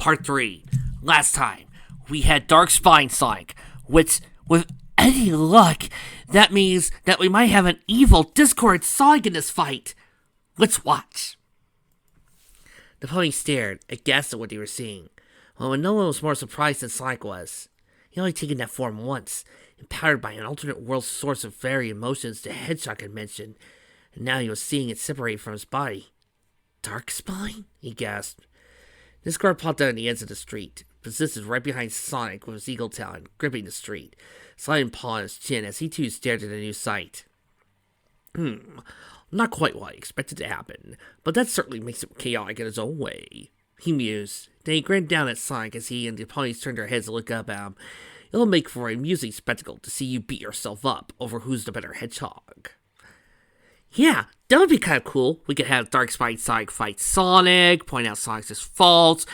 Part 3. Last time, we had Dark Spine Sonic, which, with any luck, that means that we might have an evil Discord Sonic in this fight. Let's watch. The pony stared, aghast at what they were seeing. Well, no one was more surprised than Sonic was. He only taken that form once, empowered by an alternate world source of very emotions the Hedgehog had mentioned, and now he was seeing it separate from his body. Dark Spine? He gasped. Discord popped out on the edge of the street, positioned right behind Sonic with his eagle talon, gripping the street, sliding paw on his chin as he too stared at the new sight. Not quite what I expected to happen, but that certainly makes it chaotic in his own way, he mused. Then he grinned down at Sonic as he and the ponies turned their heads to look up at him. It'll make for an amusing spectacle to see you beat yourself up over who's the better hedgehog. Yeah, that would be kind of cool. We could have Dark Spine Sonic fight Sonic, point out Sonic's faults,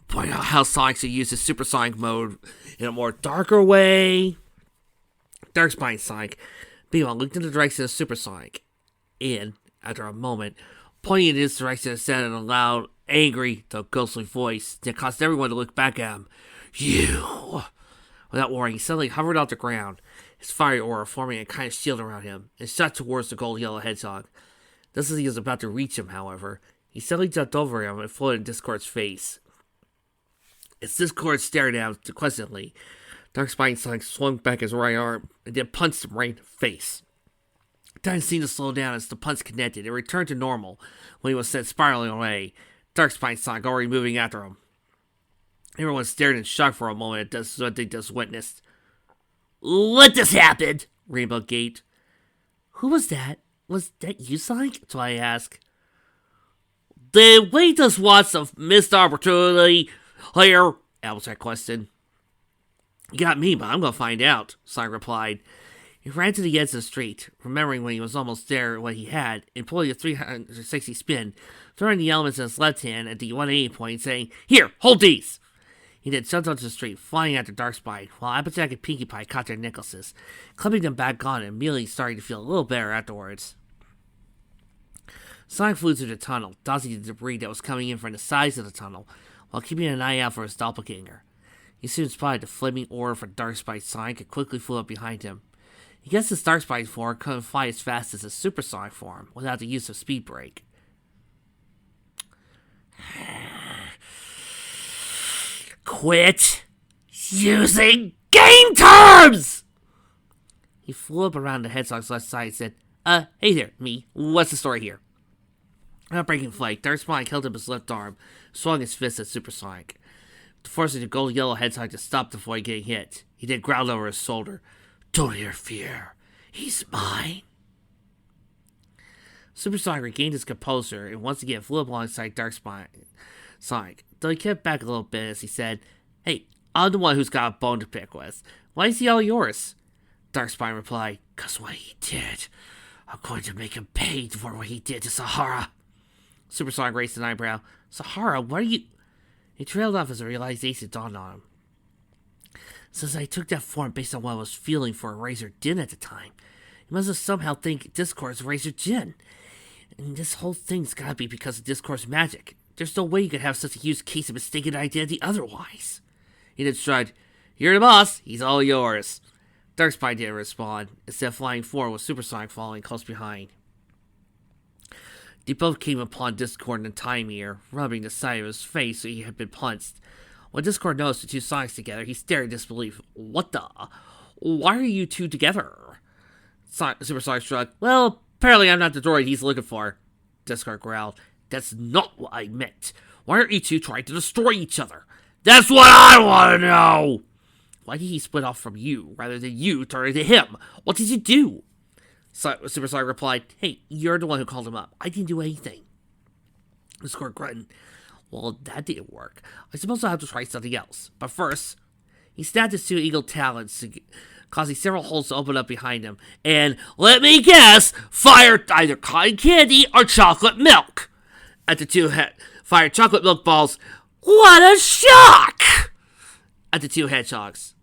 point out how Sonic should use his Supersonic mode in a more darker way. Dark Spine Sonic, meanwhile, looked in the direction of Supersonic, and, after a moment, pointing in his direction and said in a loud, angry, though ghostly voice that caused everyone to look back at him, "You!" Without warning, he suddenly hovered off the ground, his fiery aura forming a kind of shield around him, and shot towards the gold-yellow hedgehog. Just as he was about to reach him, however, he suddenly jumped over him and floated in Discord's face. As Discord stared at him questioningly, Dark Spine Sonic swung back his right arm and then punched him right in the face. Time seemed to slow down as the punch connected and returned to normal when he was sent spiraling away, Dark Spine Sonic already moving after him. Everyone stared in shock for a moment at what they just witnessed. "Let this happen!" Rainbow gaped. "Who was that? Was that you, Sonic?" I asked. "Did we just watch some missed opportunity here?" Applejack questioned. "You got me, but I'm gonna find out," Sonic replied. He ran to the edge of the street, remembering when he was almost there what he had, and pulling a 360 spin, throwing the elements in his left hand at the 180 point, saying, "Here, hold these!" He then jumped onto the street, flying after Dark Spine, while Applejack and Pinkie Pie caught their necklaces, clipping them back on and immediately starting to feel a little better afterwards. Sonic flew through the tunnel, dodging the debris that was coming in from the sides of the tunnel, while keeping an eye out for his doppelganger. He soon spotted the flaming aura for Dark Spine Sonic and quickly flew up behind him. He guessed his Dark Spine form couldn't fly as fast as his Supersonic form without the use of Speed Break. "Quit using game terms!" He flew up around the hedgehog's left side and said, "Hey there, me. What's the story here?" Without breaking flight, Dark Spine held up his left arm, swung his fist at Supersonic, forcing the gold-yellow hedgehog to stop to avoid getting hit. He then growled over his shoulder, "Don't interfere. He's mine." Supersonic regained his composure and once again flew up alongside Dark Spine Sonic, though he kept back a little bit as he said, "Hey, I'm the one who's got a bone to pick with. Why is he all yours?" Dark Spine replied, "'Cause what he did. I'm going to make him pay for what he did to Sahara." Supersonic raised an eyebrow. "Sahara, what are you—" He trailed off as a realization dawned on him. "Since I took that form based on what I was feeling for Razor Jin at the time, he must have somehow think Discord's Razor Jin. And this whole thing's gotta be because of Discord's magic. There's no way you could have such a huge case of mistaken identity otherwise." He then shrugged. "You're the boss. He's all yours." Dark Spine didn't respond, instead of flying forward with Supersonic following close behind. They both came upon Discord in time here, rubbing the side of his face so he had been punched. When Discord noticed the two Sonics together, he stared in disbelief. "What the? Why are you two together?" Supersonic shrugged. "Well, apparently I'm not the droid he's looking for." Discord growled. "That's not what I meant. Why aren't you two trying to destroy each other?" "That's what I want to know!" "Why did he split off from you, rather than you turning to him? What did you do?" Supersonic replied, "Hey, you're the one who called him up. I didn't do anything." Discord grunted. "Well, that didn't work. I suppose I'll have to try something else. But first," he snapped his two eagle talons, causing several holes to open up behind him, and, "let me guess, fired either cotton candy or chocolate milk." At the two fired chocolate milk balls. "What a shock!" At the two hedgehogs.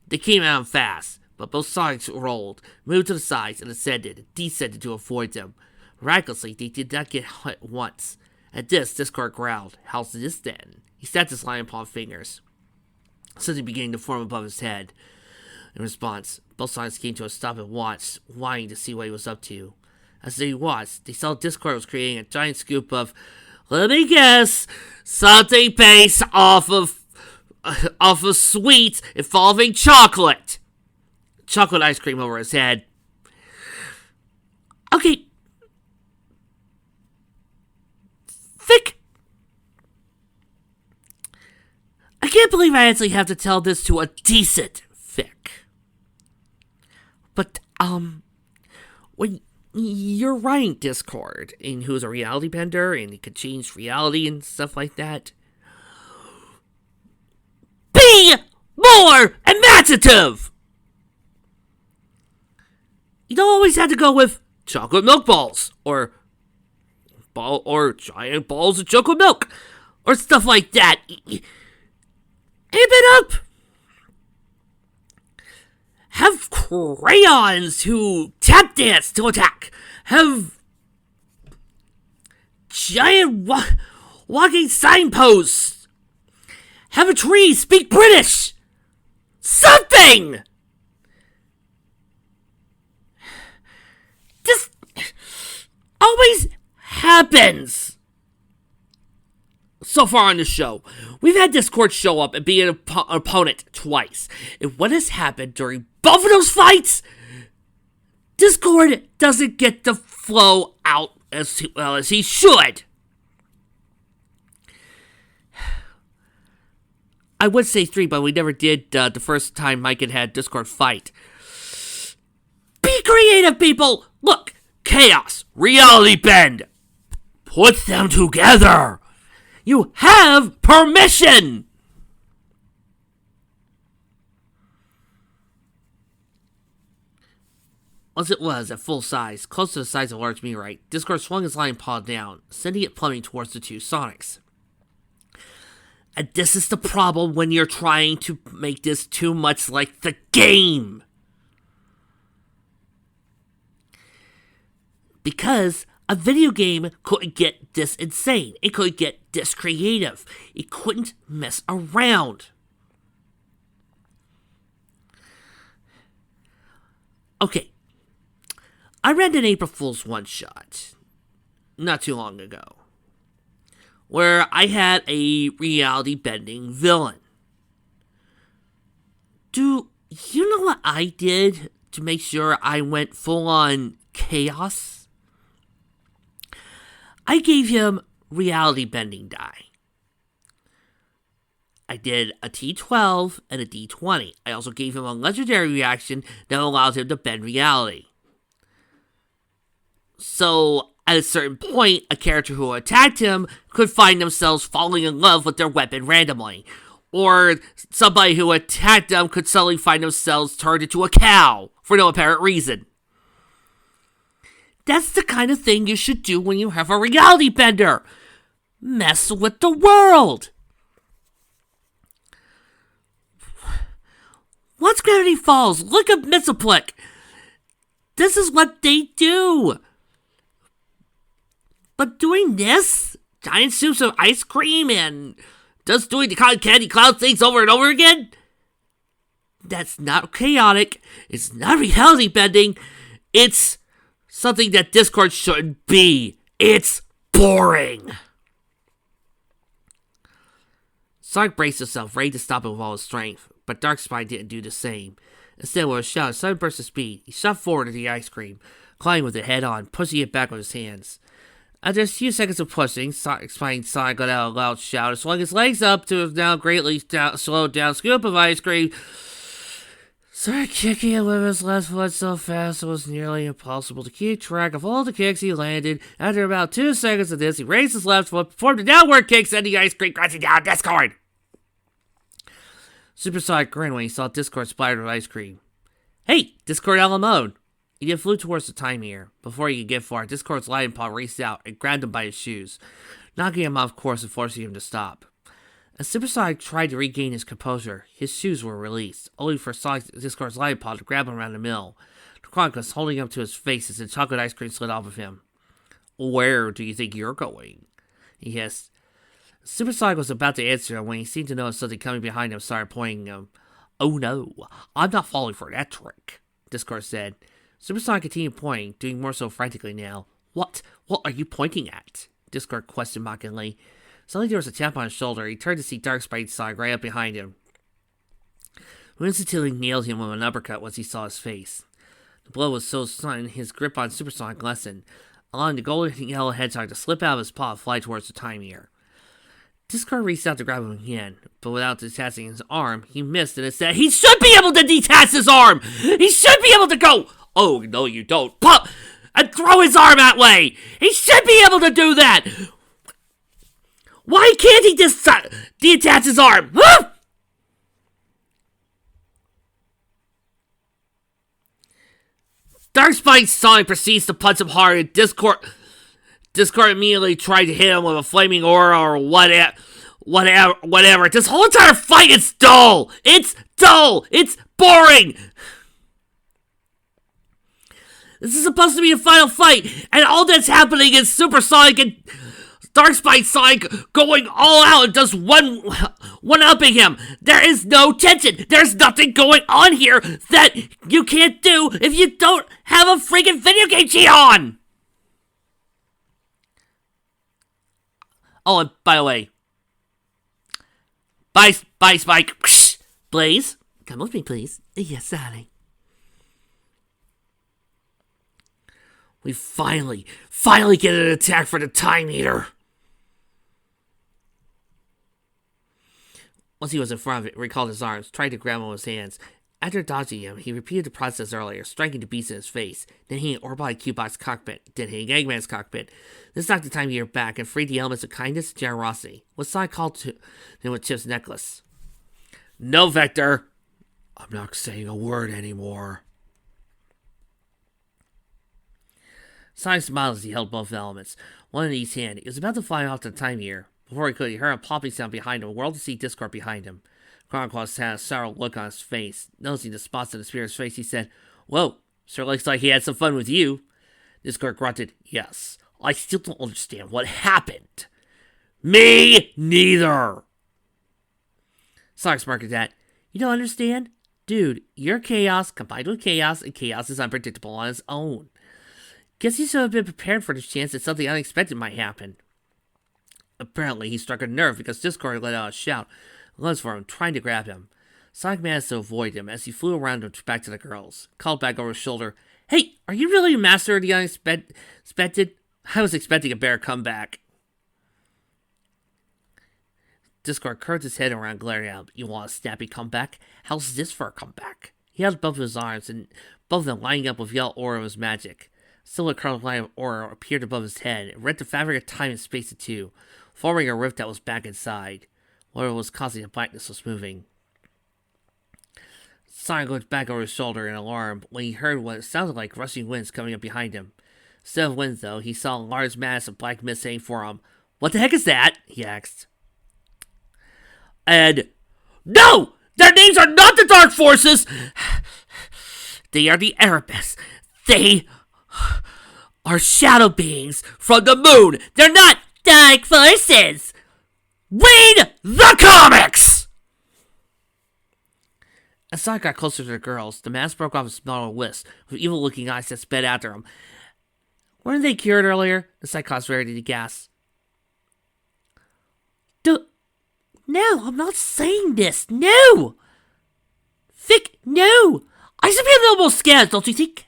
They came at him fast, but both Sonics rolled, moved to the sides, and ascended and descended to avoid them. Miraculously, they did not get hit once. At this, Discord growled. "How's this then?" He snapped his lion paw fingers, something beginning to form above his head. In response, both Sonics came to a stop and watched, wanting to see what he was up to. As they watched, they saw Discord was creating a giant scoop of, let me guess, something based off of sweets involving chocolate. Chocolate ice cream over his head. Okay. Vic. I can't believe I actually have to tell this to a decent Vic. But, when you're running Discord, and who's a reality bender, and he could change reality and stuff like that, be more imaginative! You don't always have to go with chocolate milk balls, or giant balls of chocolate milk, or stuff like that. Amp it up! Have crayons who tap dance to attack. Have giant walking signposts. Have a tree speak British. Something! This always happens. So far on the show, we've had Discord show up and be an opponent twice. And what has happened during both of those fights? Discord doesn't get to flow out as well as he should. I would say 3, but we never did the first time Mike had Discord fight. Be creative, people! Look, Chaos, Reality Bend. Put them together. You have permission! As it was, at full size, close to the size of a large meteorite, Discord swung his lion paw down, sending it plummeting towards the two Sonics. And this is the problem when you're trying to make this too much like the game. Because a video game couldn't get this insane. It couldn't get this creative. It couldn't mess around. Okay. I read an April Fool's one-shot not too long ago, where I had a reality-bending villain. Do you know what I did to make sure I went full-on chaos? I gave him reality-bending die. I did a T12 and a D20. I also gave him a legendary reaction that allows him to bend reality. So, at a certain point, a character who attacked him could find themselves falling in love with their weapon randomly. Or somebody who attacked them could suddenly find themselves turned into a cow for no apparent reason. That's the kind of thing you should do when you have a reality bender. Mess with the world. Once Gravity Falls, look at Mxyzptlk. This is what they do. But doing this, giant scoops of ice cream and just doing the cotton candy cloud things over and over again, that's not chaotic. It's not reality bending. It's something that Discord shouldn't be. It's boring. Sonic braced himself, ready to stop him with all his strength, but Darkspine didn't do the same. Instead, with a shout, a sudden burst of speed, he shot forward at the ice cream, climbing with it head on, pushing it back with his hands. After a few seconds of pushing, Sonic let out a loud shout and swung his legs up to his now greatly slowed down scoop of ice cream. Started kicking it with his left foot so fast it was nearly impossible to keep track of all the kicks he landed. After about 2 seconds of this, he raised his left foot, performed a downward kick, sending the ice cream crashing down Discord. Supersonic grinned when he saw Discord splattered with ice cream. Hey, Discord Alamode! He then flew towards the time here. Before he could get far, Discord's lion paw raced out and grabbed him by his shoes, knocking him off course and forcing him to stop. As Supersonic tried to regain his composure, his shoes were released, only for Discord's lion paw to grab him around the middle. Chronicles holding him to his face as the chocolate ice cream slid off of him. Where do you think you're going? He hissed. Super Sonic was about to answer when he seemed to notice something coming behind him started pointing him. Oh no, I'm not falling for that trick, Discord said. Super Sonic continued pointing, doing more so frantically now. What are you pointing at? Discord questioned mockingly. Suddenly there was a tap on his shoulder. He turned to see Dark Spike Sonic right up behind him, who instantly nailed him with an uppercut once he saw his face. The blow was so sudden, his grip on Super Sonic lessened, allowing the golden yellow hedgehog to slip out of his paw and fly towards the Time Eater. Discord reached out to grab him again, but without detaching his arm, he missed and instead, he should be able to detach his arm! He should be able to go! Oh, no you don't. Pop! And throw his arm that way! He should be able to do that! Why can't he just detach his arm? Huh? Dark Spike Sonic proceeds to punch him hard, and Discord immediately tried to hit him with a flaming aura or whatever. This whole entire fight is dull! It's dull! It's boring! This is supposed to be the final fight, and all that's happening is Super Sonic and Dark Spike Sonic going all out and just one-upping him. There is no tension. There's nothing going on here that you can't do if you don't have a freaking video game cheat on! Oh, and by the way, bye Spike. Blaze, come with me, please. Yes, darling. We finally get an attack for the Time Eater. Once he was in front of it, he recalled his arms, tried to grab him with his hands. After dodging him, he repeated the process earlier, striking the beast in his face, then hitting Orbot Cubot's cockpit, then hitting Eggman's cockpit. This knocked the Time Eater back and freed the elements of kindness and generosity. What Sonic called to him with Chip's necklace. No, Vector! I'm not saying a word anymore. Sonic smiled as he held both elements, one in each hand. He was about to fly off to the Time Eater. Before he could, he heard a popping sound behind him, whirled to see Discord behind him. Chronicles had a sour look on his face. Noticing the spots on the spirit's face, he said, Whoa, sure looks like he had some fun with you. Discord grunted, Yes, I still don't understand what happened. Me neither. Sonic smirked at that. You don't understand? Dude, you're chaos combined with chaos, and chaos is unpredictable on its own. Guess you should have been prepared for the chance that something unexpected might happen. Apparently, he struck a nerve because Discord let out a shout, lunged for him, trying to grab him. Sonic managed to avoid him as he flew around him back to the girls, called back over his shoulder, Hey, are you really a master of the unexpected? I was expecting a better comeback. Discord curved his head around, glaring at him. You want a snappy comeback? How's this for a comeback? He held both of his arms, and both of them lining up with yellow aura of his magic. Still a curved line of aura appeared above his head. It rent the fabric of time and space in two, forming a rift that was back inside. Whatever was causing the blackness was moving. Sonic looked back over his shoulder in alarm when he heard what sounded like rushing winds coming up behind him. Instead of winds, though, he saw a large mass of black mist heading for him. What the heck is that? He asked. And, no! Their names are not the Dark Forces! They are the Erebus. They are shadow beings from the moon. They're not Dark Forces! Read the comics! As Sonic got closer to the girls, the mask broke off a small wisp with evil-looking eyes that sped after him. Weren't they cured earlier? The Psychos ready to gasp. No, I'm not saying this. No! Vic, no! I should be a little more scared, don't you think?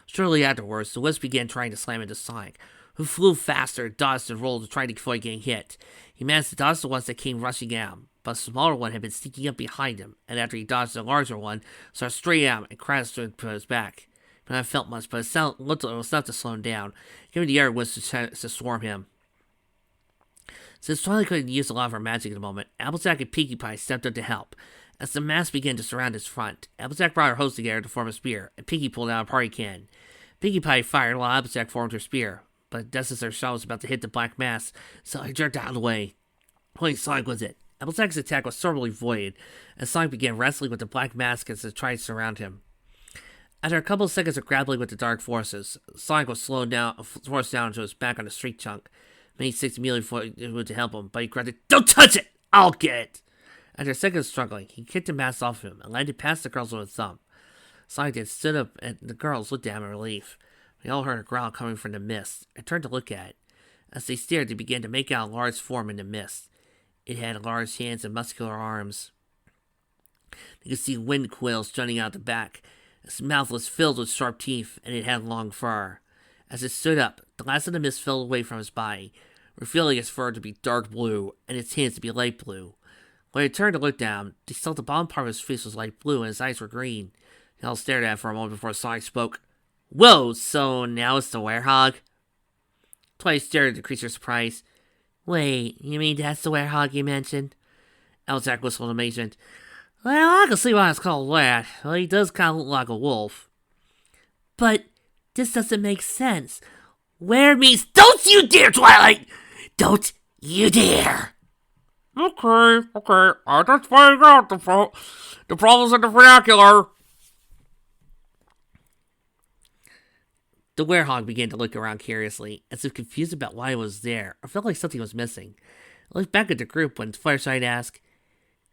Shortly afterwards, the wisp began trying to slam into Sonic, who flew faster, dodged and rolled to try to avoid getting hit. He managed to dodge the ones that came rushing at him, but a smaller one had been sneaking up behind him, and after he dodged the larger one, started straight at him and crashed into his back. But I felt much, but it looked like it was enough to slow him down, giving the air wisp to swarm him. Since Twilight couldn't use a lot of her magic at the moment, Applejack and Pinkie Pie stepped up to help. As the mass began to surround his front, Applejack brought her hose together to form a spear, and Pinkie pulled out a party can. Pinkie Pie fired while Applejack formed her spear, but just as her shot was about to hit the black mass, Sonic jerked out of the way. Only Sonic was it. Applejack's attack was sorely voided, and Sonic began wrestling with the black mask as it tried to surround him. After a couple of seconds of grappling with the Dark Forces, Sonic was forced down into his back on the street chunk. Many six immediately to help him, but he grunted, "Don't touch it! I'll get it!" After a second of struggling, he kicked the mask off him and landed past the girls with his thumb. Sonic then stood up and the girls looked at him in relief. They all heard a growl coming from the mist and turned to look at it. As they stared, they began to make out a large form in the mist. It had large hands and muscular arms. They could see wind quills jutting out the back. Its mouth was filled with sharp teeth, and it had long fur. As it stood up, the last of the mist fell away from its body, revealing its fur to be dark blue and its hands to be light blue. When it turned to look down, they saw the bottom part of his face was light blue and his eyes were green. They all stared at it for a moment before Sonic spoke. "Whoa, so now it's the werehog?" Twice stared at the creature surprised. "Wait, you mean that's the werehog you mentioned?" Elzak whistled in amazement. "Well, I can see why it's called that. Well, he does kind of look like a wolf." "But this doesn't make sense. Where means don't you dare, Twilight! Don't you dare!" Okay. I just figured out the problems in the vernacular. The werehog began to look around curiously, as if confused about why it was there, or felt like something was missing. It looked back at the group when Fireside asked,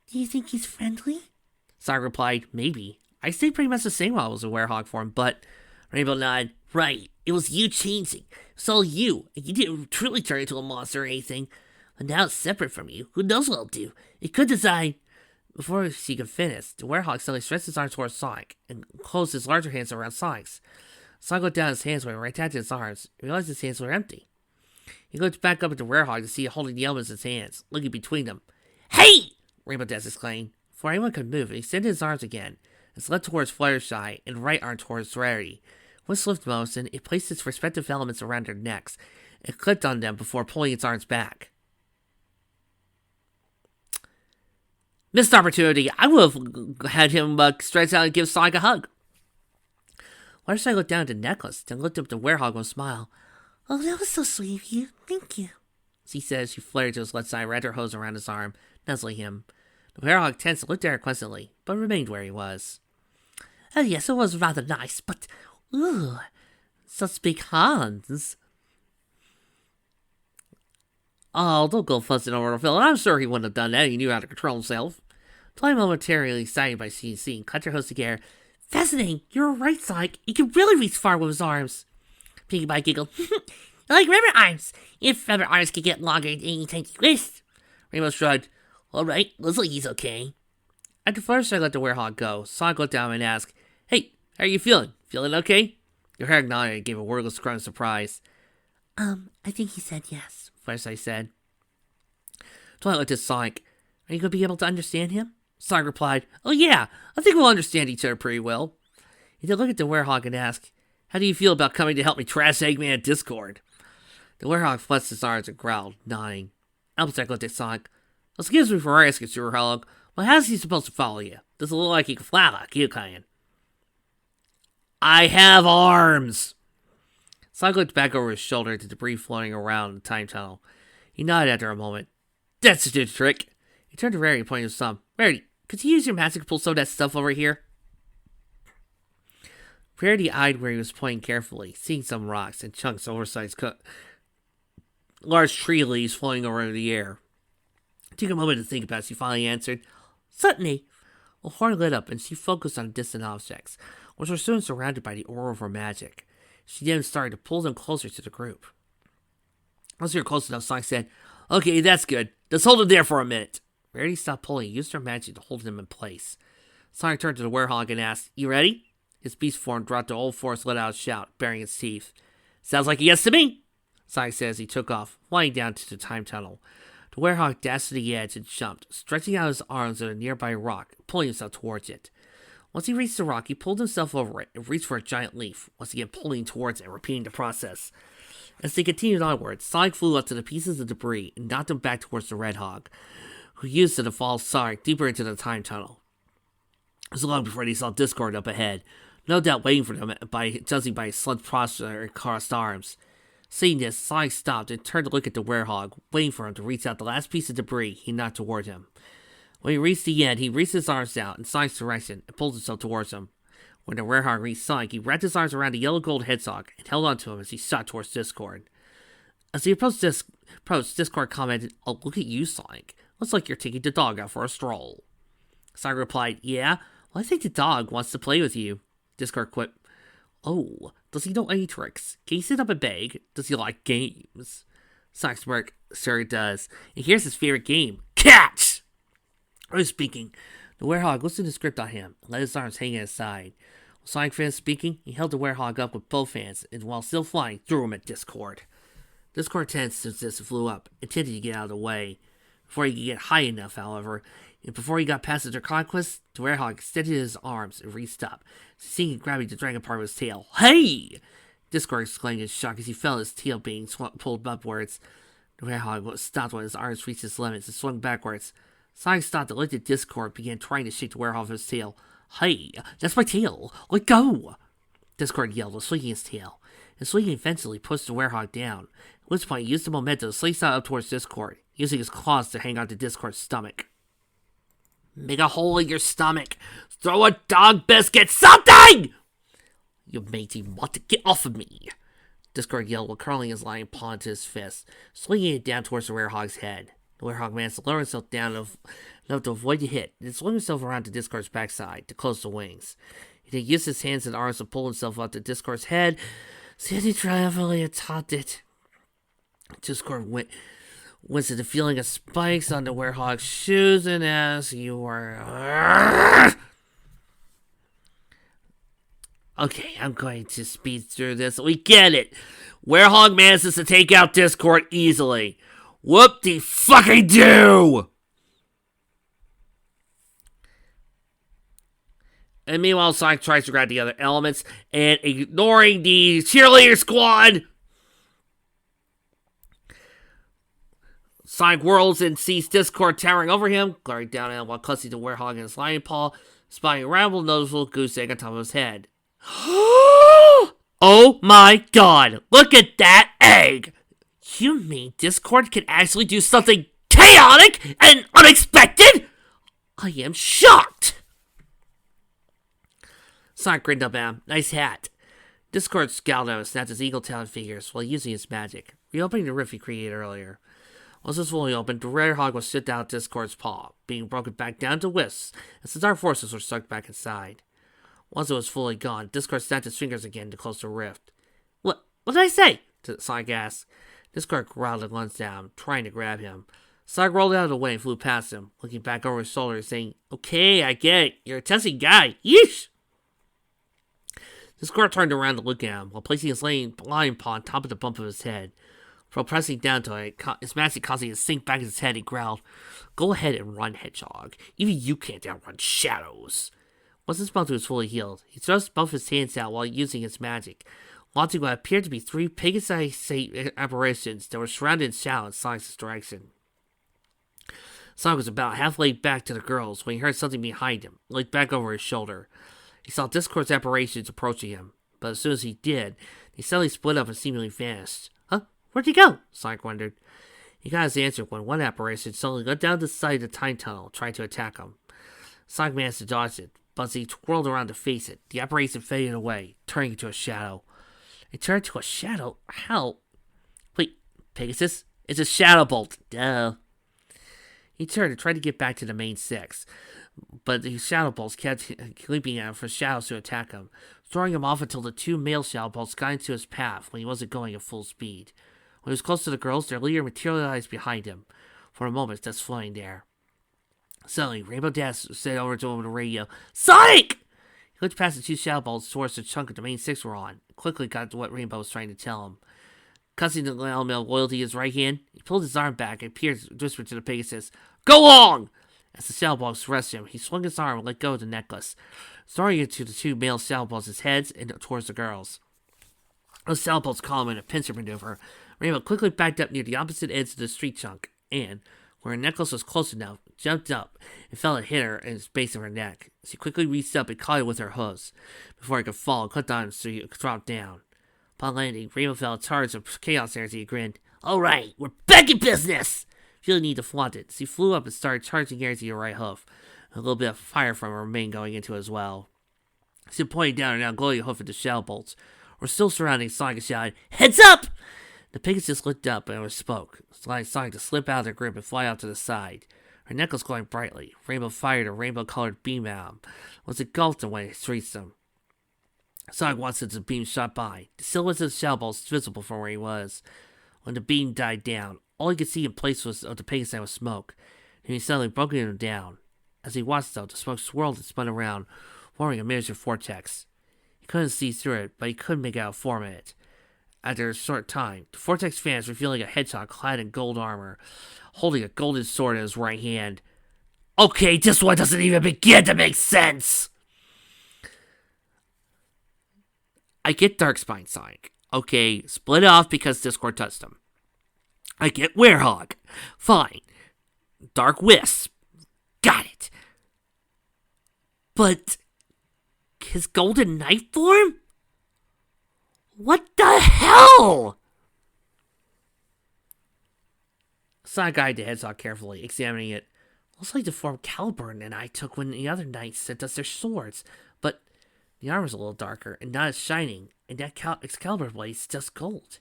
"Do you think he's friendly?" Sonic replied, "Maybe. I stayed pretty much the same while I was in werehog form, but..." Rainbow nodded. "Right. It was you changing. It was all you, and you didn't truly turn into a monster or anything. But now it's separate from you. Who knows what it'll do? It could decide..." Before she could finish, the werehog suddenly stretched his arms towards Sonic, and closed his larger hands around Sonic's. Sonic looked down his hands when he right into his arms, and realized his hands were empty. He looked back up at the werehog to see it holding the elements in his hands, looking between them. "Hey!" Rainbow Dash exclaimed. Before anyone could move, he extended his arms again, and slid towards Fluttershy, and right arm towards Rarity. With swift motion, it placed its respective elements around their necks, and clicked on them before pulling its arms back. Missed opportunity. I would have had him stretch out and give Sonic a hug. Fluttershy looked down at the necklace, then looked up at the werehog with a smile. "Oh, that was so sweet of you. Thank you," she said as she flared to his left side, wrapped her hose around his arm, nuzzling him. The werehog tensed and looked at her questioningly, but remained where he was. "Oh, yes, it was rather nice, but... ooh, such big hands." "Oh, don't go fussing over the villain. I'm sure he wouldn't have done that. He knew how to control himself." Twilight, momentarily excited by seeing the scene, cut her hose together. "Fascinating. You're right, Sonic. He can really reach far with his arms." Pinkie Pie giggled. "Like rubber arms. If rubber arms could get longer than any tiny wrist." Rainbow shrugged. "All right, looks like he's okay." After Fluttershy let the werehog go, Sonic looked down and asked, "Hey, how are you feeling? Feeling okay?" The werehog nodded and gave a wordless grunt of surprise. I think he said yes," Fluttershy said. Twilight looked at Sonic. "Are you going to be able to understand him?" Sonic replied, "Oh yeah, I think we'll understand each other pretty well." He then looked at the werehog and asked, "How do you feel about coming to help me trash Eggman at Discord?" The werehog flexed his arms and growled, nodding. Applejack looked at Sonic. "Excuse me for asking, Super Werehog, but how's he supposed to follow you? Does it look like he can fly like you can?" "I have arms!" Sonic looked back over his shoulder at the debris floating around the time tunnel. He nodded after a moment. "That's a good trick." He turned to Rarity and pointed his thumb. "Rarity, could you use your magic to pull some of that stuff over here?" Rarity eyed where he was pointing carefully, seeing some rocks and chunks of oversized large tree leaves floating over the air. It took a moment to think about it. She finally answered, "Certainly." A horn lit up, and she focused on distant objects, which were soon surrounded by the aura of her magic. She then started to pull them closer to the group. Once they were close enough, Sonic said, "Okay, that's good. Just hold him there for a minute." Rarity stopped pulling and used her magic to hold him in place. Sonic turned to the werehog and asked, "You ready?" His beast form dropped to old force, let out a shout, baring its teeth. "Sounds like a yes to me," Sonic said as he took off, flying down to the time tunnel. The werehog dashed to the edge and jumped, stretching out his arms at a nearby rock, pulling himself towards it. Once he reached the rock, he pulled himself over it and reached for a giant leaf, once again pulling towards it and repeating the process. As they continued onward, Sonic flew up to the pieces of debris and knocked them back towards the Red Hog, who used it to follow Sonic deeper into the time tunnel. It was long before they saw Discord up ahead, no doubt waiting for them, judging by his slumped posture and crossed arms. Seeing this, Sonic stopped and turned to look at the werehog, waiting for him to reach out the last piece of debris he knocked toward him. When he reached the end, he reached his arms out in Sonic's direction and pulled himself towards him. When the werehog reached Sonic, he wrapped his arms around the yellow gold hedgehog and held onto him as he shot towards Discord. As he approached, Discord commented, "Oh, look at you, Sonic. Looks like you're taking the dog out for a stroll." Sonic replied, "Yeah, well, I think the dog wants to play with you." Discord quipped, "Oh, does he know any tricks? Can he sit up and beg? Does he like games?" Sonic smirked, "Sure he does. And here's his favorite game, catch!" I was speaking. The werehog listened to the script on him and let his arms hang at his side. When Sonic finished speaking, he held the werehog up with both hands and, while still flying, threw him at Discord. Discord tensed since this flew up, intended to get out of the way. Before he could get high enough, however, and before he got past the Draconquist, the werehog extended his arms and reached up, seeing and grabbing the dragon part of his tail. "Hey!" Discord exclaimed in shock as he felt his tail being pulled upwards. The werehog stopped when his arms reached his limits and swung backwards. Sonic stopped and looked at Discord and began trying to shake the werewolf of his tail. "Hey, that's my tail! Let go!" Discord yelled while swinging his tail, and swinging eventually pushed the werehog down, at which point he used the momentum to slice out up towards Discord, using his claws to hang onto Discord's stomach. "Make a hole in your stomach! Throw a dog biscuit! Something!" "You matey want to get off of me!" Discord yelled while curling his lion paw into his fist, swinging it down towards the werehog's head. The werehog managed to lower himself down enough to avoid the hit, and swung himself around to Discord's backside to close the wings. He then used his hands and arms to pull himself up to Discord's head, standing triumphantly atop it. Discord winced at the feeling of spikes on the werehog's shoes, and as you were... Okay, I'm going to speed through this. We get it. Werehog manages to take out Discord easily. Whoop-de-fucking-do! And meanwhile, Sonic tries to grab the other elements, and ignoring the cheerleader squad, Sonic whirls and sees Discord towering over him, glaring down at him while clutching the werehog in his lion paw, spotting a round noticeable goose egg on top of his head. Oh my god, look at that egg! You mean Discord can actually do something chaotic and unexpected? I am shocked! Sonic grinned up at him. Nice hat. Discord scowled at him and snapped his eagle-taloned fingers while using his magic, reopening the rift he created earlier. Once it was fully opened, the werehog was stripped out of Discord's paw, being broken back down to wisps as the dark forces were sucked back inside. Once it was fully gone, Discord snapped his fingers again to close the rift. What did I say? Sonic asked. Discord growled and lunged down, trying to grab him. Sonic rolled out of the way and flew past him, looking back over his shoulder and saying, "Okay, I get it. You're a testing guy. Yeesh!" Discord turned around to look at him, while placing his lion paw on top of the bump of his head. While pressing down to it, his magic causing it to sink back in his head, he growled, "Go ahead and run, Hedgehog. Even you can't outrun shadows." Once his bump was fully healed, he thrust both his hands out while using his magic, launching what appeared to be 3 Pegasus apparitions that were surrounded in shadow in Sonic's direction. Sonic was about halfway back to the girls when he heard something behind him, looked back over his shoulder. He saw Discord's apparitions approaching him, but as soon as he did, they suddenly split up and seemingly vanished. Huh? Where'd he go? Sonic wondered. He got his answer when one apparition suddenly went down the side of the time tunnel, trying to attack him. Sonic managed to dodge it, but as he twirled around to face it, the apparition faded away, turning into a shadow. It turned to a shadow? How? Wait, Pegasus? It's a Shadow Bolt. Duh. He turned and tried to get back to the main 6, but the Shadow Bolts kept leaping at him for shadows to attack him, throwing him off until the 2 male Shadow Bolts got into his path when he wasn't going at full speed. When he was close to the girls, their leader materialized behind him. For a moment, that's flying there. Suddenly, Rainbow Dash said over to him on the radio, "Sonic!" He looked past the 2 Shadow Bolts towards the chunk of the main 6 were on, and quickly got to what Rainbow was trying to tell him. Cussing the element of loyalty in his right hand, he pulled his arm back and whispered to the Pegasus, "Go long!" As the Shadow Bolts arrested him, he swung his arm and let go of the necklace, throwing it to the 2 male Shadow Bolts' heads and towards the girls. The Shadow Bolts caught him in a pincer maneuver. Rainbow quickly backed up near the opposite edge of the street chunk, and, where her necklace was close enough, jumped up and fell and hit her in the base of her neck. She quickly reached up and caught it with her hooves, before he could fall and clipped on him so he could drop down. Upon landing, Rainbow fell a charge of chaos energy and grinned, "Alright, we're back in business!" Feeling the need to flaunt it, she flew up and started charging energy to her right hoof. A little bit of fire from her mane going into it as well. She pointed down her now glowing hoof at the Shadow Bolts, were still surrounding Sonic and shouted, "Heads up!" The Pegasus looked up and spoke, allowing Sonic to slip out of their grip and fly out to the side. Her neck was glowing brightly. Rainbow fired a rainbow-colored beam at him. Was engulfed in when it reached him. Sonic watched as the beam shot by. The silhouettes of the Shadow Balls visible from where he was. When the beam died down, all he could see in place of the Pegasus was smoke, and he suddenly broke him down. As he watched, though, the smoke swirled and spun around, forming a miniature vortex. He couldn't see through it, but he could make out a form in it. After a short time, the vortex fans revealing a hedgehog clad in gold armor, holding a golden sword in his right hand. Okay, this one doesn't even begin to make sense! I get Darkspine Sonic. Okay, split off because Discord touched him. I get Werehog. Fine. Dark Wisp. Got it. But his golden knife form? What the hell? Sonic eyed the Hedgehog carefully, examining it. Looks like the form Caliburn and I took when the other knights sent us their swords, but the armor's a little darker and not as shining, and that Excalibur blade's just gold.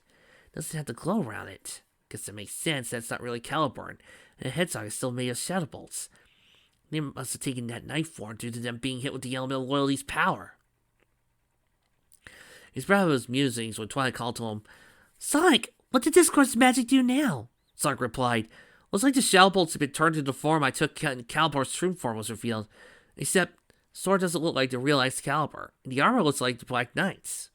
Doesn't have the glow around it. Guess it makes sense that's not really Caliburn, and the Hedgehog is still made of shadow bolts. They must have taken that knife form due to them being hit with the Elemental Loyalty's power. He's proud of his musings when Twilight called to him, Sonic, what did Discord's magic do now? Sonic replied, looks like the Shadow Bolts had been turned into the form I took in Calibur's true form was revealed. Except, the sword doesn't look like the real Excalibur, and the armor looks like the Black Knight's.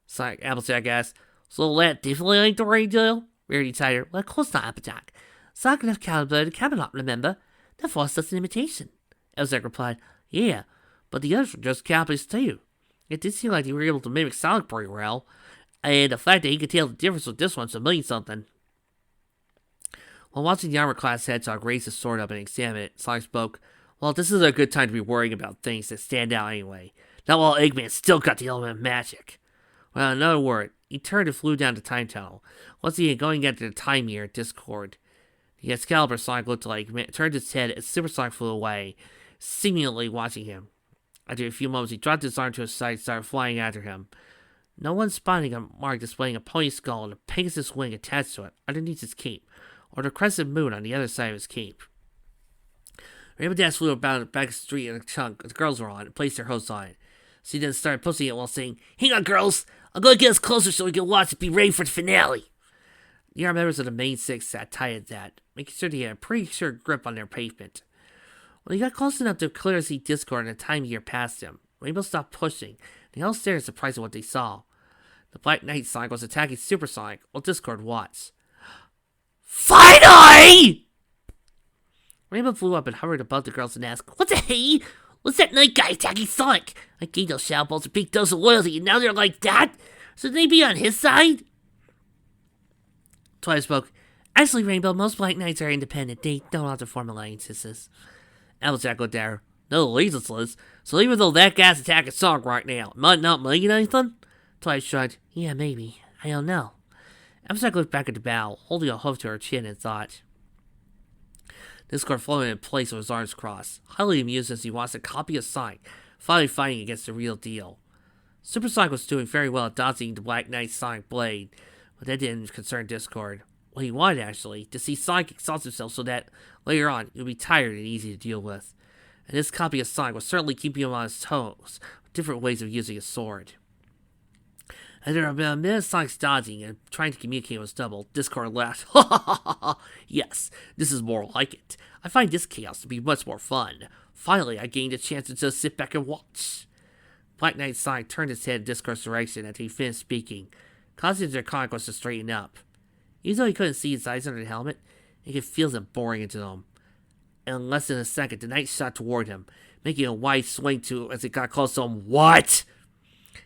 Sonic Applejack asked, so that definitely ain't the real deal? Rarity Tighter, well, of course not, Applejack. Sonic left Caliburn to Camelot, remember? That forced us an imitation. Applejack replied, yeah, but the others were just copies too. It did seem like they were able to mimic Sonic pretty well, and the fact that he could tell the difference with this one's a million something. While watching the armor-class Hedgehog raise his sword up and examine it, Sonic spoke, well, this is a good time to be worrying about things that stand out anyway. Not while Eggman still got the element of magic. Well, in another word, he turned and flew down the time tunnel. Once again, going into the time mirror Discord. The Excalibur Sonic looked like turned his head as Super Sonic flew away, seemingly watching him. After a few moments, he dropped his arm to his side and started flying after him. No one spotting a mark displaying a pony skull and a Pegasus wing attached to it underneath his cape, or the crescent moon on the other side of his cape. Rainbow Dash flew about the back street in a chunk the girls were on and placed their hosts on it. She then started pushing it while saying, hang on, girls! I'm going to get us closer so we can watch and be ready for the finale! The other members of the main six sat tight at that, making sure they had a pretty sure grip on their pavement. When he got close enough to clearly see Discord and a time gear past him, Rainbow stopped pushing, and they all stared in surprise at what they saw. The Black Knight Sonic was attacking Super Sonic, while Discord watched. Finally! Rainbow flew up and hovered above the girls and asked, what the hey? What's that night guy attacking Sonic? I gave those Shadow Balls a big dose of loyalty, and now they're like that? Shouldn't they be on his side? Twilight spoke, actually, Rainbow, most Black Knights are independent. They don't have to form alliances. Applejack looked at her. No allegiance, Liz. So even though that guy's attacking Sonic right now, it might not mean anything? Twilight shrugged. Yeah, maybe. I don't know. Applejack looked back at the bow, holding a hoof to her chin and thought. Discord floated in place with his arms crossed, highly amused as he watched a copy of Sonic, finally fighting against the real deal. Super Sonic was doing very well at dodging the Black Knight's Sonic Blade, but that didn't concern Discord. What he wanted, actually, to see Sonic exhaust himself so that, later on, he would be tired and easy to deal with. And this copy of Sonic was certainly keeping him on his toes, with different ways of using his sword. After about a minute of Sonic's dodging and trying to communicate with Double, Discord laughed. Ha ha ha ha! Yes, this is more like it. I find this chaos to be much more fun. Finally, I gained a chance to just sit back and watch. Black Knight Sonic turned his head in Discord's direction after he finished speaking, causing their conquest to straighten up. Even though he couldn't see his eyes under the helmet, he could feel them boring into them. And in less than a second, the knight shot toward him, making a wide swing to as it got close to him. What?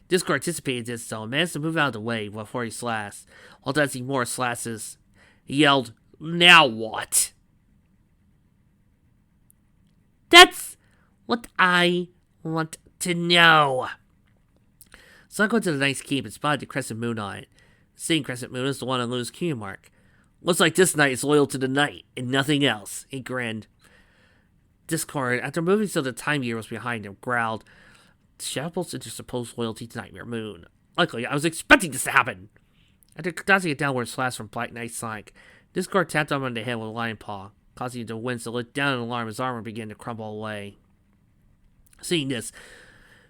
Discord anticipated this, though, and managed to move out of the way before he slashed. While dodging more slashes, he yelled, now what? That's what I want to know. Sonic went to the knight's keep and spotted the crescent moon on it. The same crescent moon is the one on Lou's key mark. Looks like this knight is loyal to the knight, and nothing else. He grinned. Discord, after moving so the time gear was behind him, growled, Shadow Bolts into supposed loyalty to Nightmare Moon. Luckily, I was expecting this to happen. After dodging a downward slash from Black Knight Sonic, Discord tapped him on the head with a lion paw, causing him to wince and look down in alarm as armor began to crumble away. Seeing this,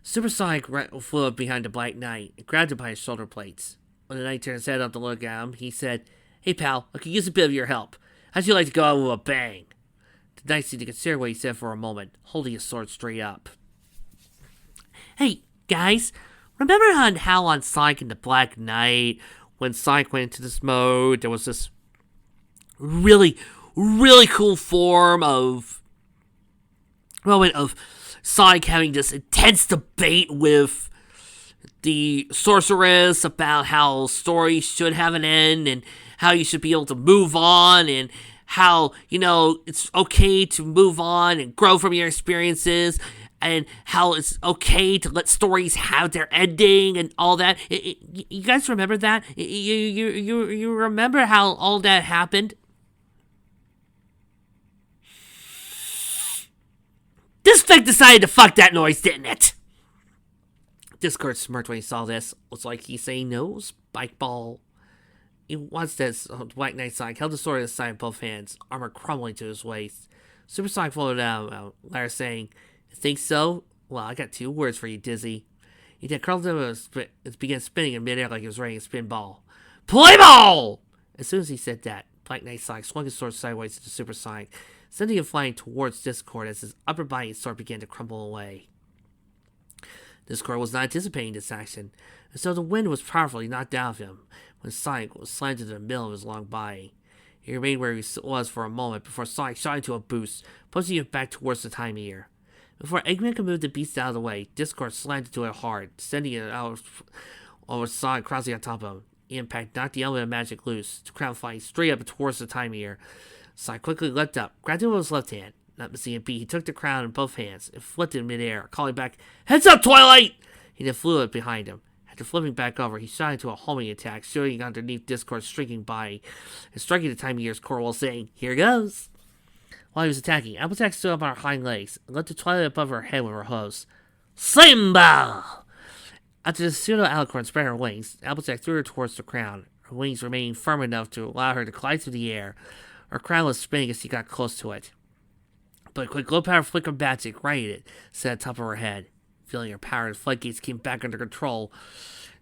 Super Sonic flew up behind the Black Knight and grabbed him by his shoulder plates. When the Knight turned his head up to look at him, he said, "Hey pal, I could use a bit of your help. How'd you like to go out with a bang?" The Knight seemed to consider what he said for a moment, holding his sword straight up. "Hey, guys, remember how on Sonic and the Black Knight, when Sonic went into this mode, there was this really, really cool form of Sonic having this intense debate with the sorceress about how stories should have an end and how you should be able to move on and how, it's okay to move on and grow from your experiences and how it's okay to let stories have their ending and all that. You guys remember that? You remember how all that happened? This thing decided to fuck that noise, didn't it?" Discord smirked when he saw this. It was like he's saying no, spike ball. He watched this. Black Knight Sonic held the sword at his side in both hands, armor crumbling to his waist. Super Sonic followed out, Lara saying, "You think so? Well, I got 2 words for you, Dizzy." He then curled up and began spinning in midair like he was riding a spin ball. "Play ball!" As soon as he said that, Black Knight Sonic swung his sword sideways into Super Sonic, sending him flying towards Discord as his upper body and sword began to crumble away. Discord was not anticipating this action, and so the wind was powerfully knocked out of him when Sonic was slammed into the middle of his long body. He remained where he was for a moment before Sonic shot into a boost, pushing him back towards the Time Eater. Before Eggman could move the beast out of the way, Discord slammed into it hard, sending it out over Sonic crossing on top of him. The impact knocked the element of magic loose, the crown flying straight up towards the Time Eater. Sonic quickly leapt up, grabbed it with his left hand. Not missing a beat, he took the crown in both hands and flipped it in midair, calling back, "Heads up, Twilight!" He then flew it behind him. After flipping back over, he shot into a homing attack, shooting underneath Discord's shrinking body and striking the Time Eater's core while saying, "Here goes!" While he was attacking, Applejack stood up on her hind legs and lifted Twilight above her head with her hooves. Simba! After the pseudo-alicorn spread her wings, Applejack threw her towards the crown, her wings remaining firm enough to allow her to glide through the air. Her crown was spinning as she got close to it. But a quick low-power flicker of magic righted it, set at the top of her head. Feeling her power, the floodgates came back under control.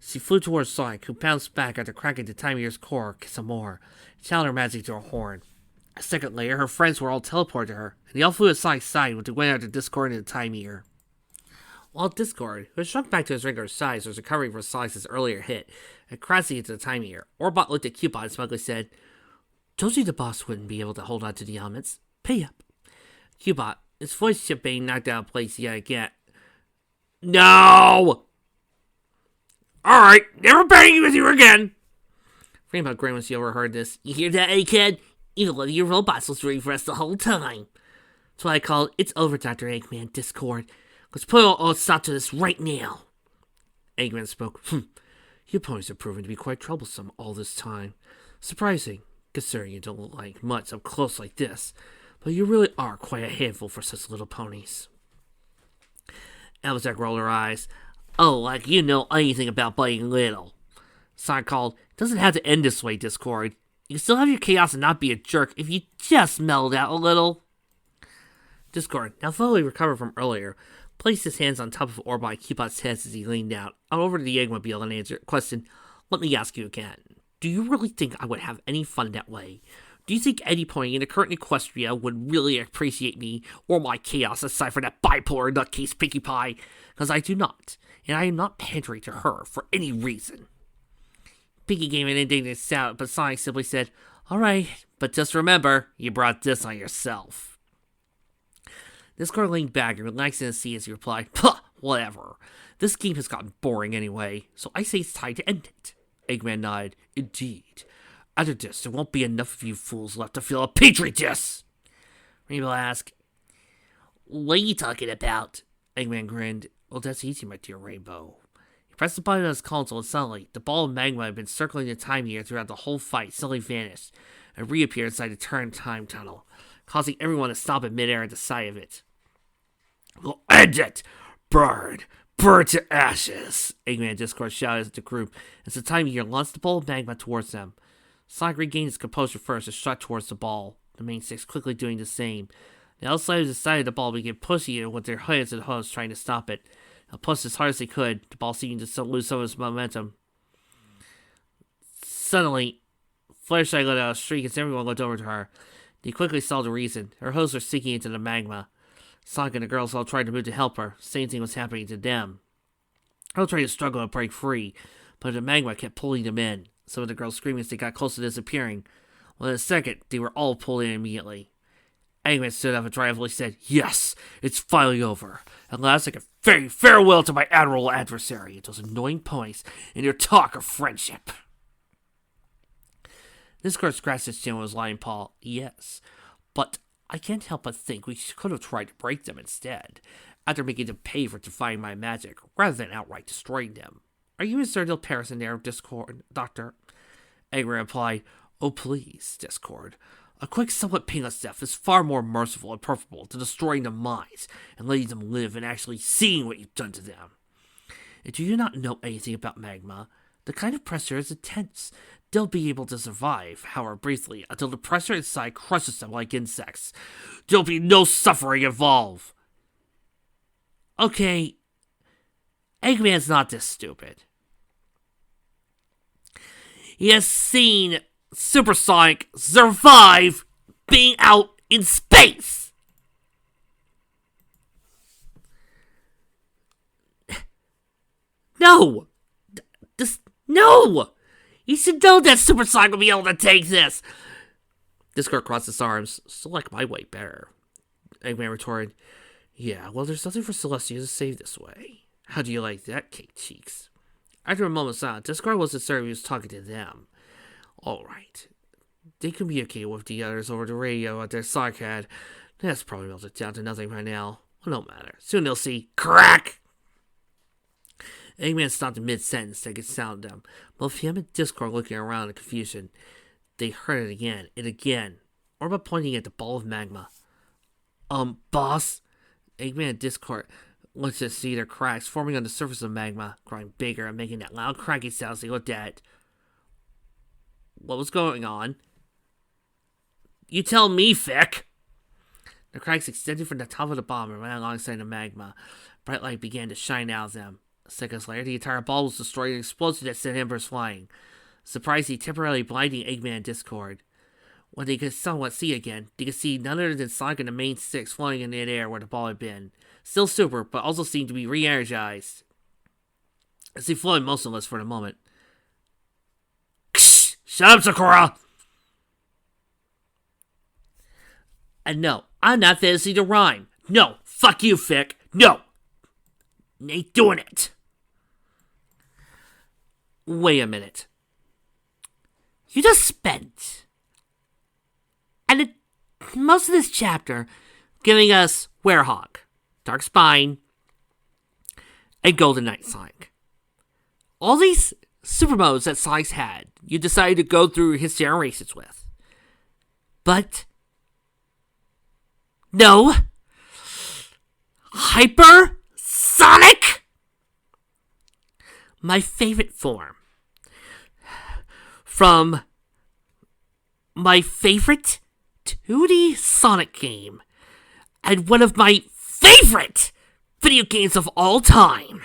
She flew towards Sonic, who bounced back after cracking the Time Eater's core some more, channeling her magic to her horn. A second later, her friends were all teleported to her, and they all flew at Sonic's side when they went after Discord and the Time Eater. While Discord, who had shrunk back to his regular size, was recovering from Sonic's earlier hit and crashing into the Time Eater, Orbot looked at Cupid and smugly said, "Told you the boss wouldn't be able to hold on to the elements. Pay up." Cupid, his voice chip being knocked out of place yet again. "No! Alright, never banging with you again!" Rainbow grinned when she overheard this. "You hear that, Egghead? Even one of your robots was rooting for us the whole time." So I called, "It's over, Dr. Eggman, Discord. Let's put a stop to this right now." Eggman spoke. "Your ponies have proven to be quite troublesome all this time. Surprising, considering you don't look like much up close like this. But you really are quite a handful for such little ponies." Applejack rolled her eyes. "Oh, like you know anything about being little." Sonic called, "It doesn't have to end this way, Discord. You can still have your chaos and not be a jerk if you just mellowed out a little." Discord, now fully recovered from earlier, placed his hands on top of Orbot and Cupid's head as he leaned out over to the Eggmobile and answered, "Question, let me ask you again. Do you really think I would have any fun that way? Do you think any pony in the current Equestria would really appreciate me or my chaos aside from that bipolar nutcase Pinkie Pie? Because I do not, and I am not pandering to her for any reason." Pinkie gave an indignant sound, but Sonic simply said, "Alright, but just remember, you brought this on yourself." Discord leaned back and relaxed in his seat as he replied, "Puh, whatever. This game has gotten boring anyway, so I say it's time to end it." Eggman nodded. "Indeed. After this, there won't be enough of you fools left to feel a petri dish." Rainbow asked, "What are you talking about?" Eggman grinned. "Well, that's easy, my dear Rainbow." He pressed the button on his console and suddenly, the ball of magma had been circling the Time Eater throughout the whole fight suddenly vanished and reappeared inside the time tunnel, causing everyone to stop in midair at the sight of it. "We'll end it! Burn! Burn to ashes! Eggman Discord shouted at the group as the Time Eater launched the ball of magma towards them. Sonic regained his composure first and shot towards the ball, the main six quickly doing the same. The Outsiders decided the ball began pushing it with their heads and hooves trying to stop it. They pushed as hard as they could, the ball seeming to lose some of its momentum. Suddenly, Fluttershy let out a shriek as everyone looked over to her. They quickly saw the reason. Her hooves were sinking into the magma. Sonic and the girls all tried to move to help her. Same thing was happening to them. They all tried to struggle to break free, but the magma kept pulling them in. Some of the girls screaming as they got close to disappearing. Well, in a second, they were all pulled in immediately. Eggman stood up and triumphantly said, "Yes, it's finally over. At last I can say farewell to my admirable adversary, and those annoying ponies, and your talk of friendship." Discord scratched his chin with his lying paw. "Yes, but I can't help but think we could have tried to break them instead, after making them pay for defying my magic, rather than outright destroying them. Are you Mr. Neil Parison there of Discord, Doctor?" Eggman replied, "Oh, please, Discord. A quick, somewhat painless death is far more merciful and preferable to destroying their minds and letting them live and actually seeing what you've done to them. And do you not know anything about magma? The kind of pressure is intense. They'll be able to survive, however briefly, until the pressure inside crushes them like insects. There'll be no suffering involved." Okay, Eggman's not this stupid. He has seen Supersonic survive being out in space. No! No! You should know that Supersonic will be able to take this. Discord crossed his arms. "Still like my way better." Eggman retorted, "Yeah, well, there's nothing for Celestia to save this way. How do you like that, cake cheeks?" After a moment's silence, Discord wasn't certain he was talking to them. All right. They communicated with the others over the radio at their Sonic had. That's probably melted down to nothing by now. Well, no matter. Soon they'll see crack! Eggman stopped in mid-sentence to get sound them. Both him and Discord looking around in confusion. They heard it again and again. Orba pointing at the ball of magma. Boss? Eggman and Discord looked to see their cracks forming on the surface of magma, growing bigger and making that loud cracking sound as they looked at it. What was going on? You tell me, Fick! The cracks extended from the top of the bomb and ran alongside the magma. Bright light began to shine out of them. Seconds later, the entire ball was destroyed and exploded that sent embers flying. Surprisingly, temporarily blinding Eggman and Discord. When they could somewhat see again, they could see none other than Sonic and the main six floating in midair where the ball had been. Still super, but also seemed to be re-energized. As they floated motionless for the moment. Shut up, Sakura! And no, I'm not fantasy to rhyme. No, fuck you, Fick. No! Ain't doing it. Wait a minute. You just spent most of this chapter giving us Werehog, Dark Spine, and Golden Knight Sonic. All these super modes that Sonic's had, you decided to go through his generations with. But no. Hyper Sonic? My favorite form. From my favorite 2D Sonic game. And one of my favorite video games of all time.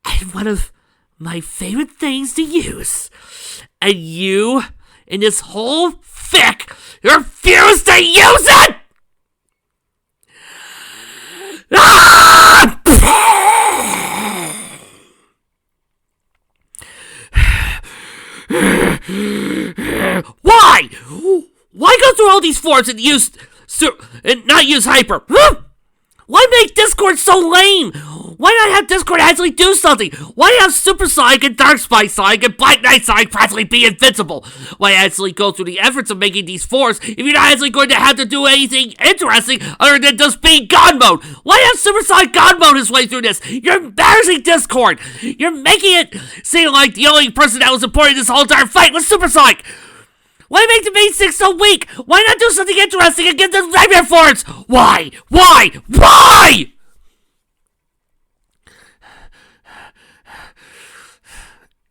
And one of my favorite things to use. And you, in this whole Fick, refuse to use it! Ah! Why? Why go through all these forms and not use Hyper? Why make Discord so lame? Why not have Discord actually do something? Why have Super Sonic and Dark Spine Sonic and Black Knight Sonic practically be invincible? Why actually go through the efforts of making these forms if you're not actually going to have to do anything interesting other than just being God Mode? Why have Super Sonic God Mode his way through this? You're embarrassing Discord. You're making it seem like the only person that was important in this whole entire fight was Super Sonic. Why make the main six so weak? Why not do something interesting and get the nightmare forms? Why? Why? Why?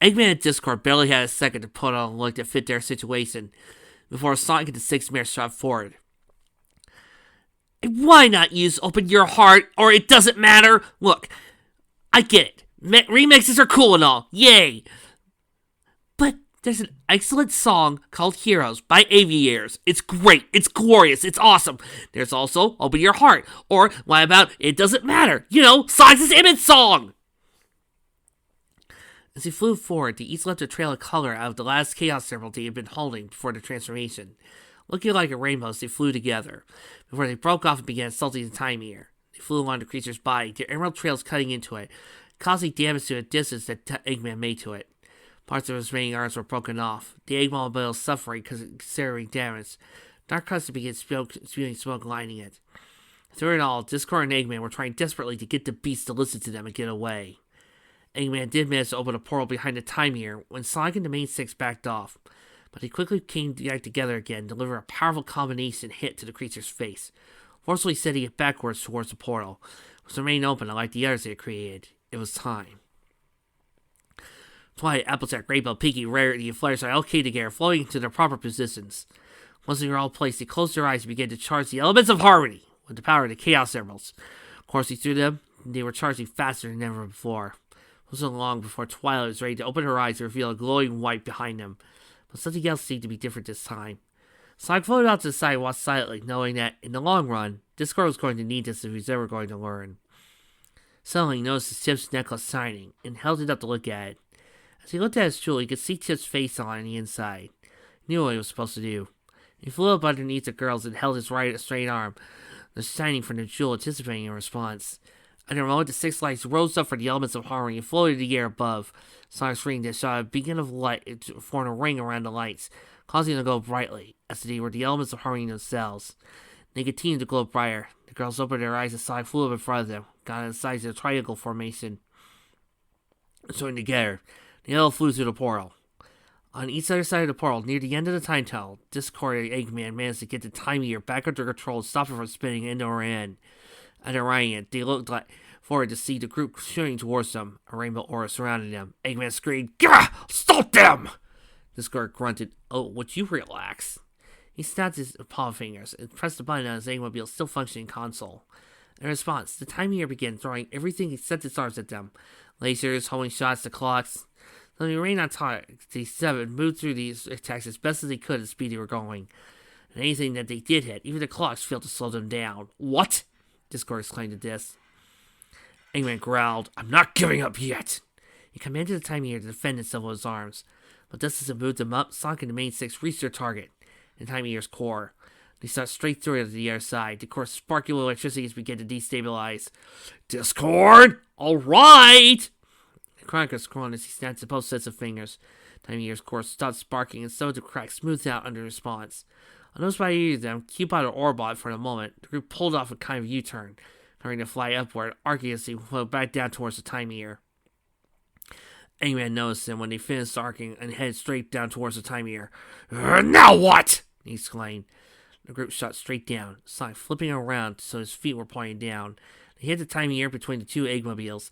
Eggman and Discord barely had a second to put on a look that fit their situation before Sonic and the Six Mares shot forward. Why not use Open Your Heart, or It Doesn't Matter? Look, I get it. Remixes are cool and all. Yay! But there's an excellent song called Heroes by Aviators. It's great. It's glorious. It's awesome. There's also Open Your Heart, or why about It Doesn't Matter? You know, Sonic's Image song! As he flew forward, they each left a trail of color out of the last Chaos Emerald they had been holding before the transformation. Looking like a rainbow as they flew together, before they broke off and began assaulting the Time Eater. They flew along the creature's body, their emerald trails cutting into it, causing damage to the distance that Eggman made to it. Parts of his remaining arms were broken off, the Eggmobile was suffering considerable damage. Dark Custard began spewing smoke, lining it. Through it all, Discord and Eggman were trying desperately to get the beast to listen to them and get away. Eggman did manage to open a portal behind the Time Eater when Sonic and the main six backed off, but he quickly came back together again and delivered a powerful combination hit to the creature's face, forcefully sending it backwards towards the portal, which remained open unlike the others they had created. It was time. Twilight, Applejack, Rainbow, Pinky, Rarity, and Fluttershy all came together, floating into their proper positions. Once they were all placed, they closed their eyes and began to charge the elements of harmony with the power of the Chaos Emeralds. Coursing through them, they were charging faster than ever before. It wasn't long before Twilight was ready to open her eyes and reveal a glowing white behind them, but something else seemed to be different this time. Sonic floated out to the side and watched silently, knowing that, in the long run, Discord was going to need this if he was ever going to learn. Suddenly, he noticed his Tip's necklace shining, and held it up to look at it. As he looked at his jewel, he could see Tip's face on the inside. He knew what he was supposed to do. He flew up underneath the girls and held his right straight arm, the shining from the jewel, anticipating a response. Under a moment, the six lights rose up from the elements of harmony and floated in the air above. Sonic's ring that shot a beacon of light formed a ring around the lights, causing them to glow brightly, as they were the elements of harmony themselves. They continued to glow brighter. The girls opened their eyes as Sonic flew up in front of them, got inside the triangle formation, and joined together. They all flew through the portal. On each other side of the portal, near the end of the time tunnel, Discord and Eggman managed to get the Time Eater back under control and stop it from spinning end over end. As they're riding it, they looked forward to see the group shooting towards them, a rainbow aura surrounding them. Eggman screamed, "Gah! Stop them!" Discord grunted, "Oh, would you relax?" He snapped his palm fingers and pressed the button on his Eggmobile's still functioning console. In response, the Time Eater began throwing everything except its arms at them. Lasers, homing shots, the clocks. So they remained on target. The seven moved through these attacks as best as they could at the speed they were going. And anything that they did hit, even the clocks, failed to slow them down. "What?" Discord exclaimed at this. Eggman growled, "I'm not giving up yet!" He commanded the Time Eater to defend itself with his arms. But just as it moved them up, Sonic and the main six reached their target, the Time Eater's core. They shot straight through it to the other side. The core's sparkling electricity began to destabilize. "Discord! Alright!" The Chronicles groaned as he snapped both sets of fingers. Time Eater's core stopped sparking and some of the cracks smoothed out under response. Unnoticed by either of them, Cubot or Orbot for a moment, the group pulled off a kind of U-turn, trying to fly upward, arcing as they flew back down towards the Time Eater. Eggman noticed them when they finished arcing and headed straight down towards the Time Eater. "Now what?" he exclaimed. The group shot straight down, Sonic flipping around so his feet were pointing down. They hit the Time Eater between the two Eggmobiles,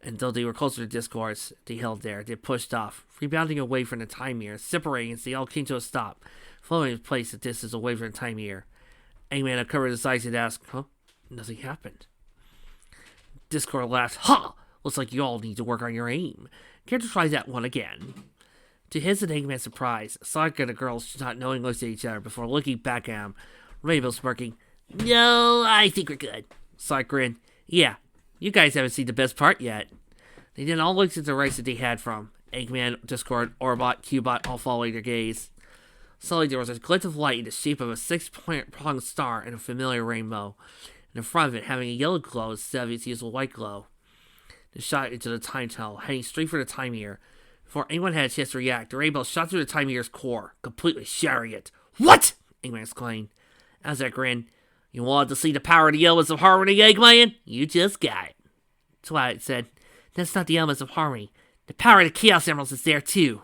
and though they were closer to Discord's, they held there. They pushed off, rebounding away from the Time Eater, separating as they all came to a stop, floating in place a distance away from the Time Eater. Eggman uncovered his eyes and asked, "Huh? Nothing happened." Discord laughed. "Ha! Looks like you all need to work on your aim. Care to try that one again?" To his and Eggman's surprise, Sonic and the girls not knowing looked at each other before looking back at him. Rainbow smirking, "No, I think we're good." Sonic grinned, "Yeah, you guys haven't seen the best part yet." They then all looked at the race that they had from. Eggman, Discord, Orbot, Cubot all following their gaze. Suddenly there was a glint of light in the shape of a six-pronged star and a familiar rainbow, and in front of it having a yellow glow instead of its usual white glow. They shot into the time tunnel, heading straight for the Time Eater. Before anyone had a chance to react, the rainbow shot through the Time Eater's core, completely shattering it. "What?" Eggman exclaimed. As that grinned, "You wanted to see the power of the elements of harmony, Eggman? You just got it." Twilight said, "That's not the elements of harmony. The power of the Chaos Emeralds is there too."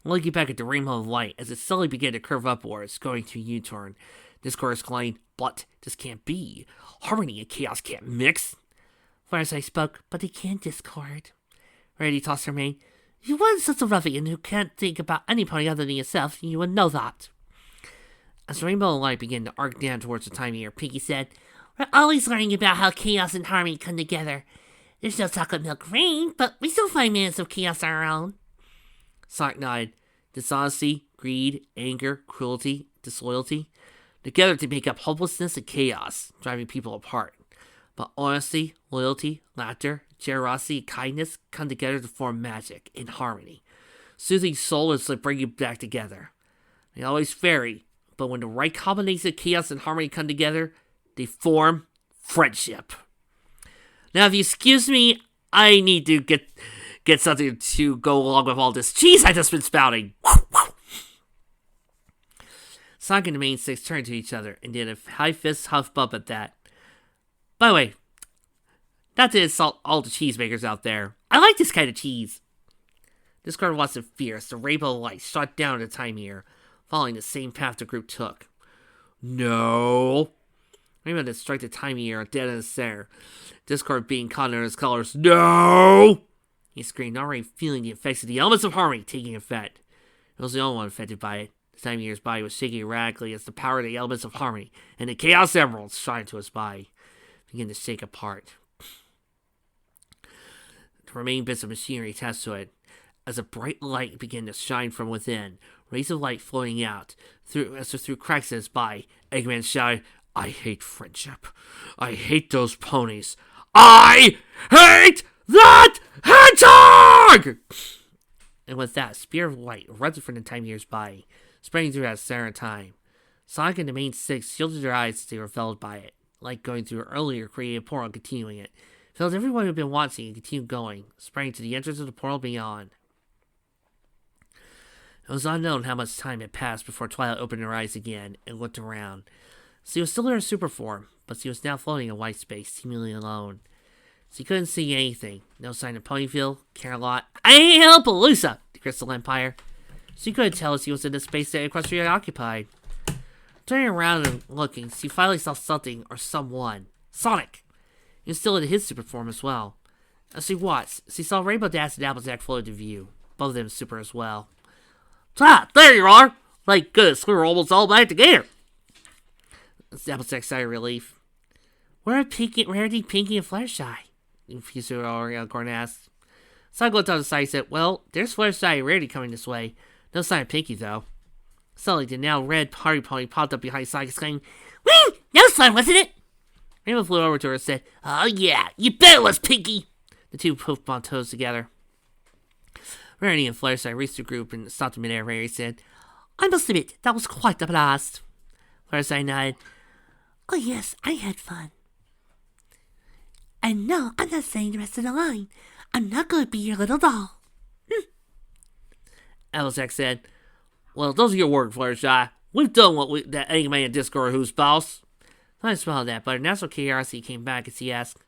Looking back at the rainbow of light, as it slowly began to curve upwards, going to a U-turn, Discord exclaimed, "But this can't be. Harmony and chaos can't mix." Fluttershy spoke, "But they can, Discord." Rarity tossed her mane. If you weren't such a ruffian who can't think about any pony other than yourself, you would know that. As the rainbow light began to arc down towards the Time Eater, Pinkie said, We're always learning about how chaos and harmony come together. There's no chocolate milk rain, but we still find minutes of chaos on our own. Sonic nodded. Dishonesty, greed, anger, cruelty, disloyalty, together to make up hopelessness and chaos, driving people apart. But honesty, loyalty, laughter, generosity, and kindness come together to form magic and harmony. Soothing souls that bring you back together. They always vary, but when the right combination of chaos and harmony come together, they form friendship. Now, if you excuse me, I need to get something to go along with all this cheese I just been spouting. Sonic and the main six turned to each other and did a high fist huff bump at that. By the way, not to insult all the cheesemakers out there, I like this kind of cheese. Discord wasn't fierce. The rainbow light shot down at the Time Eater, following the same path the group took. No. Rainbow then struck the Time Eater dead in the center. Discord being caught under his colors. No! He screamed, already feeling the effects of the elements of harmony taking effect. He was the only one affected by it. The Time Eater's body was shaking erratically as the power of the elements of harmony and the Chaos Emeralds shot into his body, began to shake apart. The remaining bits of machinery attached to it, as a bright light began to shine from within, rays of light flowing out through cracks in his body. Eggman shouted, I hate friendship. I hate those ponies. I hate that hedgehog! And with that, a spear of light erupted from the Time Eater's body, spreading through that center of time. Sonic and the main six shielded their eyes as they were felled by it, like going through an earlier created portal and continuing it. Filled everyone who had been watching and continued going, spreading to the entrance of the portal beyond. It was unknown how much time had passed before Twilight opened her eyes again and looked around. She was still in her super form, but she was now floating in white space, seemingly alone. She couldn't see anything. No sign of Ponyville, Carolot, Palooza, the Crystal Empire. She couldn't tell if she was in the space that Equestria occupied. Turning around and looking, she finally saw something or someone. Sonic! He was still in his super form as well. As she watched, she saw Rainbow Dash and Applejack float into view, both of them super as well. Ah, there you are! Like goodness, we were almost all back together. Applejack sighed of relief. Where are Rarity, Pinkie, and Fluttershy? Future Gordon asked. Sonic looked on the side and said, Well, there's Fluttershy and Rarity coming this way. No sign of Pinkie, though. Suddenly, the now red party pony popped up behind Sonic, exclaiming, Whee! That was fun, wasn't it? Rainbow flew over to her and said, Oh yeah, you bet it was, Pinkie! The two poofed on toes together. Rarity and Fluttershy reached the group and stopped in midair. Rarity said, I must admit, that was quite a blast. Fluttershy nodded. Oh yes, I had fun. And no, I'm not saying the rest of the line. I'm not going to be your little doll. Applejack said, Well, those are your words, Fluttershy. We've done what that Eggman and Discord who's boss. I smiled at that, but her natural curiosity came back as he asked,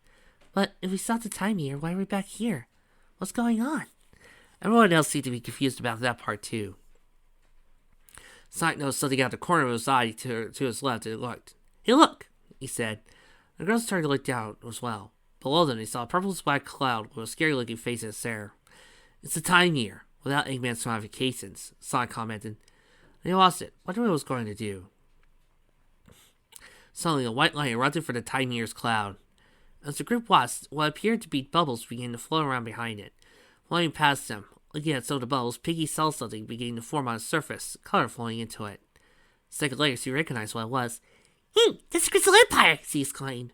But if we stopped the Time Eater, why are we back here? What's going on? Everyone else seemed to be confused about that part too. Sonic noticed something out the corner of his eye to his left and looked. Hey look, he said. The girls started to look down as well. Below them, they saw a purplish black cloud with a scary-looking face in its air. It's the Time Eater, without Eggman's modifications, Sonic commented. They lost it. Wonder what it was going to do. Suddenly, a white light erupted from the Time Eater's cloud. As the group watched, what appeared to be bubbles began to float around behind it. Floating past them, looking at some of the bubbles, Pinkie saw something beginning to form on its surface, color flowing into it. A second later, she recognized what it was. That's the Crystal Empire! She exclaimed.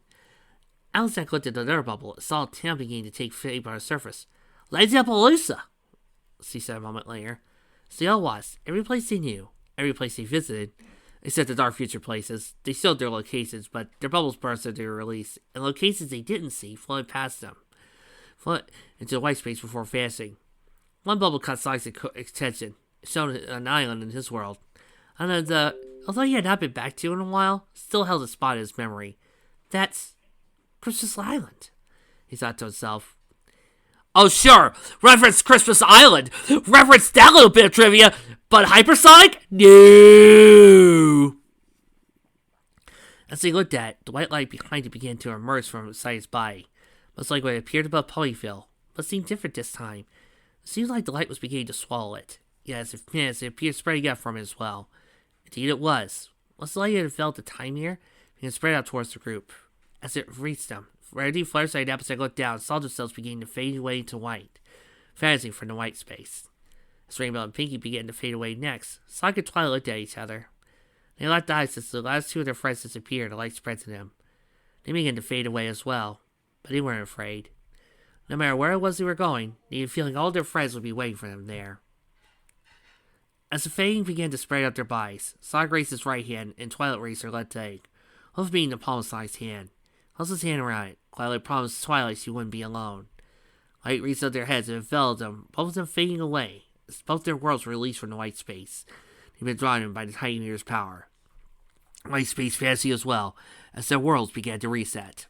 Applejack looked at another bubble and saw a town beginning to take shape on its surface. Palooza, she said a moment later. So they all watched. Every place they knew, every place they visited, except the dark future places. They showed their locations, but their bubbles burst into their release, and locations they didn't see floated past them, floated into white space before vanishing. One bubble caught Sonic's attention, showing an island in his world. And although he had not been back to in a while, still held a spot in his memory. That's Christmas Island, he thought to himself. Oh sure, reference Christmas Island, reference that little bit of trivia, but Hypersonic? No! As he looked at it, the white light behind it began to emerge from inside his body, much like what appeared above Ponyville, but seemed different this time. It seemed like the light was beginning to swallow it. Yes, it appeared spreading out from it as well. Indeed it was. Once the light had enveloped the time mirror, it began to spread out towards the group. As it reached them, Rarity, Fluttershy, and Applejack looked down and saw themselves beginning to fade away into white, vanishing from the white space. As Rainbow and Pinkie began to fade away next, Sonic and Twilight looked at each other. They locked eyes as the last two of their friends disappeared and the light spread to them. They began to fade away as well, but they weren't afraid. No matter where it was they were going, they had feeling all their friends would be waiting for them there. As the fading began to spread out their bodies, Sonic raised his right hand and Twilight raised her left leg, both being the palm of Sonic's hand. Held his hand around it. Twilight promised Twilight she wouldn't be alone. Light reached out their heads and enveloped them, both of them fading away, as both their worlds were released from the white space. They'd been drawn in by the Tiny Mirror's power. White space fantasy as well, as their worlds began to reset.